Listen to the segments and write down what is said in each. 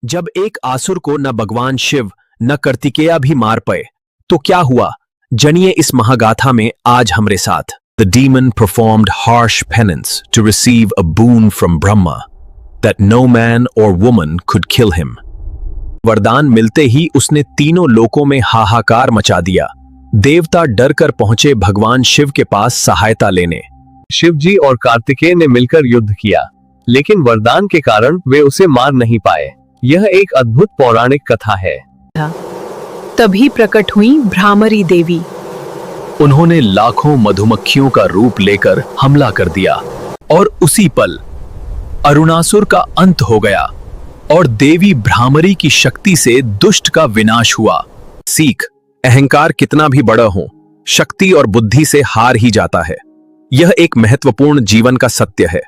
जब एक आसुर को न भगवान शिव न कार्तिकेय भी मार पाए तो क्या हुआ, जनिए इस महागाथा में आज हमरे साथ। The demon performed harsh penance to receive a boon from Brahma that no man or woman could kill him. वरदान मिलते ही उसने तीनों लोकों में हाहाकार मचा दिया। देवता डर कर पहुंचे भगवान शिव के पास सहायता लेने। शिव जी और कार्तिकेय ने मिलकर युद्ध किया, लेकिन वरदान के कारण वे उसे मार नहीं पाए। यह एक अद्भुत पौराणिक कथा है। तभी प्रकट हुई भ्रामरी देवी। उन्होंने लाखों मधुमक्खियों का रूप लेकर हमला कर दिया और उसी पल अरुणासुर का अंत हो गया और देवी भ्रामरी की शक्ति से दुष्ट का विनाश हुआ। सीख, अहंकार कितना भी बड़ा हो, शक्ति और बुद्धि से हार ही जाता है। यह एक महत्वपूर्ण जीवन का सत्य है।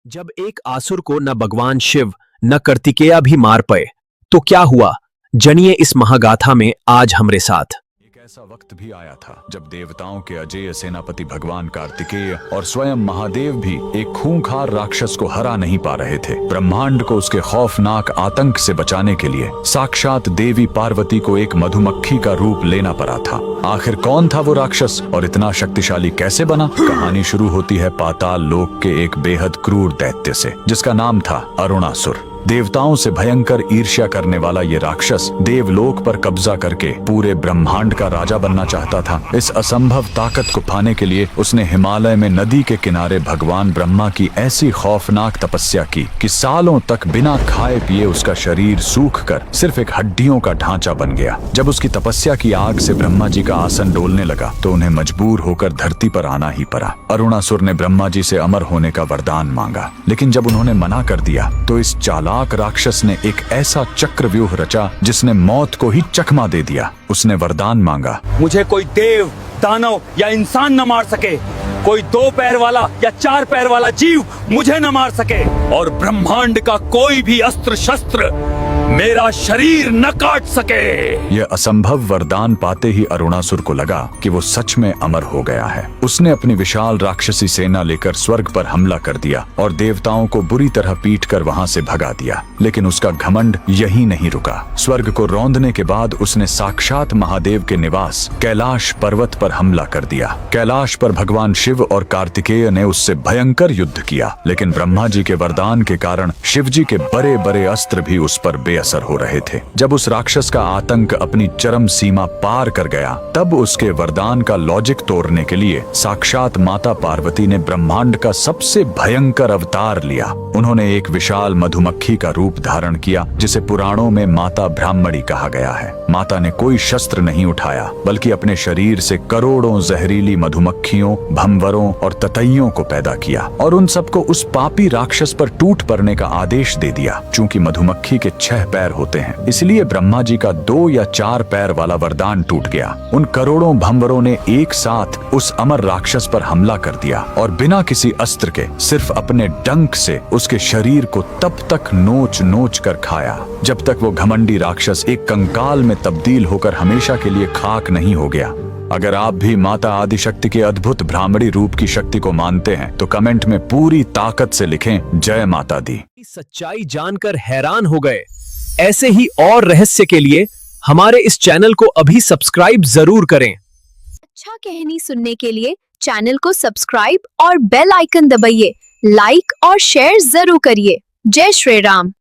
जब एक आसुर को न भगवान शिव न कार्तिकेय भी मार पाए तो क्या हुआ, जनिए इस महागाथा में आज हमरे साथ। एक ऐसा वक्त भी आया था जब देवताओं के अजेय सेनापति भगवान कार्तिकेय और स्वयं महादेव भी एक खूंखार राक्षस को हरा नहीं पा रहे थे। ब्रह्मांड को उसके खौफनाक आतंक से बचाने के लिए साक्षात देवी पार्वती को एक मधुमक्खी का रूप लेना पड़ा था। आखिर कौन था वो राक्षस और इतना शक्तिशाली कैसे बना? कहानी शुरू होती है पाताल लोक के एक बेहद क्रूर दैत्य से, जिसका नाम था अरुणासुर। देवताओं से भयंकर ईर्ष्या करने वाला ये राक्षस देवलोक पर कब्जा करके पूरे ब्रह्मांड का राजा बनना चाहता था। इस असंभव ताकत को पाने के लिए उसने हिमालय में नदी के किनारे भगवान ब्रह्मा की ऐसी खौफनाक तपस्या की कि सालों तक बिना खाए पिए उसका शरीर सूख कर सिर्फ एक हड्डियों का ढांचा बन गया। जब उसकी तपस्या की आग से ब्रह्मा जी का आसन डोलने लगा तो उन्हें मजबूर होकर धरती पर आना ही पड़ा। अरुणासुर ने ब्रह्मा जी से अमर होने का वरदान मांगा, लेकिन जब उन्होंने मना कर दिया तो इस चालाक राक्षस ने एक ऐसा चक्रव्यूह रचा जिसने मौत को ही चकमा दे दिया। उसने वरदान मांगा, मुझे कोई देव, दानव या इंसान न मार सके, कोई 2 पैर वाला या 4 पैर वाला जीव मुझे न मार सके, और ब्रह्मांड का कोई भी अस्त्र शस्त्र मेरा शरीर न काट सके। यह असंभव वरदान पाते ही अरुणासुर को लगा कि वो सच में अमर हो गया है। उसने अपनी विशाल राक्षसी सेना लेकर स्वर्ग पर हमला कर दिया और देवताओं को बुरी तरह पीट कर वहां से भगा दिया। लेकिन उसका घमंड यही नहीं रुका। स्वर्ग को रौंदने के बाद उसने साक्षात महादेव के निवास कैलाश पर्वत पर हमला कर दिया। कैलाश पर भगवान शिव और कार्तिकेय ने उससे भयंकर युद्ध किया, लेकिन ब्रह्मा जी के वरदान के कारण शिव जी के बड़े बड़े अस्त्र भी उस पर बेअसर हो रहे थे। जब उस राक्षस का आतंक अपनी चरम सीमा पार कर गया, तब उसके वरदान का लॉजिक तोड़ने के लिए साक्षात माता पार्वती ने ब्रह्मांड का सबसे भयंकर अवतार लिया। उन्होंने एक विशाल मधुमक्खी का रूप धारण किया, जिसे पुराणों में माता ब्राह्मणी कहा गया है। माता ने कोई शस्त्र नहीं उठाया, बल्कि अपने शरीर से करोड़ों जहरीली मधुमक्खियों, भंवरों और ततैयों को पैदा किया और उन सबको उस पापी राक्षस पर टूट पड़ने का आदेश दे दिया। चूंकि मधुमक्खी के 6 पैर होते हैं, इसलिए ब्रह्मा जी का 2 या 4 पैर वाला वरदान टूट गया। उन करोड़ों भंवरों ने एक साथ उस अमर राक्षस पर हमला कर दिया और बिना किसी अस्त्र के सिर्फ अपने डंक से उसके शरीर को तब तक नोच नोच कर खाया, जब तक वो घमंडी राक्षस एक कंकाल में तब्दील होकर हमेशा के लिए खाक नहीं हो गया। अगर आप भी माता आदिशक्ति के अद्भुत ब्राह्मणी रूप की शक्ति को मानते हैं तो कमेंट में पूरी ताकत से लिखें, जय माता दी। सच्चाई जानकर हैरान हो गए? ऐसे ही और रहस्य के लिए हमारे इस चैनल को अभी सब्सक्राइब जरूर करें। अच्छा कहानी सुनने के लिए चैनल को सब्सक्राइब और बेल आइकन दबाइए। लाइक और शेयर जरूर करिए। जय श्री राम।